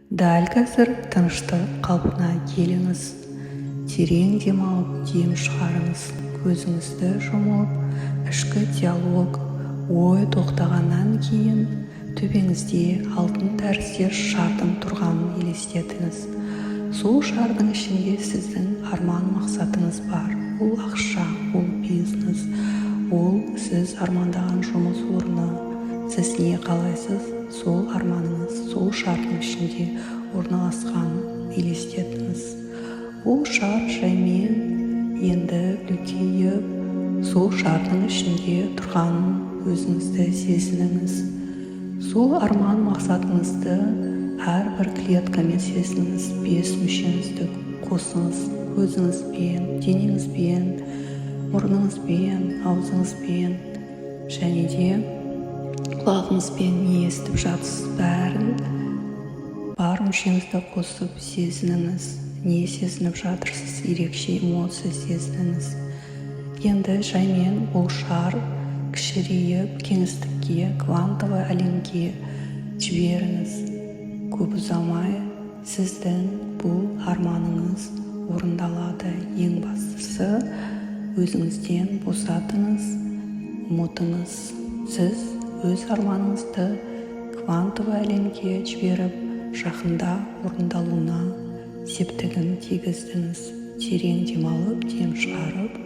Дәл қазір тыныштық қалпына келіңіз. Терең демалып, дем шығарыңыз. Көзіңізді жұмып, ішкі диалог, ой тоқтағаннан кейін төбеңізде алтын тәрізді шардың тұрғанын елестетіңіз. Сол шардың ішінде сіздің арман мақсатыңыз бар. Ол ақша, ол бизнес, ол сіз армандаған жұмыс орны. Сіз не қалайсыз? Сол арманыңыз сол шардың ішінде орналасқанын елестетіңіз. Ол шар жаймен енді үлкейіп, сол шардың ішінде тұрғанын өзіңізді сезініңіз. Сол арман мақсатыңызды әрбір клеткамен сезініңіз. 5 мүшеңізді қосыңыз. Көзіңізбен, денеңізбен, мұрныңызбен, аузыңызбен және де құлағыңызбен не естіп жатсыз, бәрін бар мүшеңізді қосып сезініңіз. Не сезініп жатырсыз, ерекше эмоция сезініңіз. Енді жаймен ол шар кішірейіп, кеңістікке, квантовый әлемге жіберіңіз. Көп ұзамай сіздің бұл арманыңыз орындалады. Ең бастысы, өзіңізден босатыңыз, ұмытыңыз. Сіз өз арманыңызды квантовый әлемге жіберіп, жақында орындалуына септігін тигіздіңіз. Терең демалып, дем шығарып,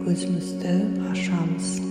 көзімізді ашамыз.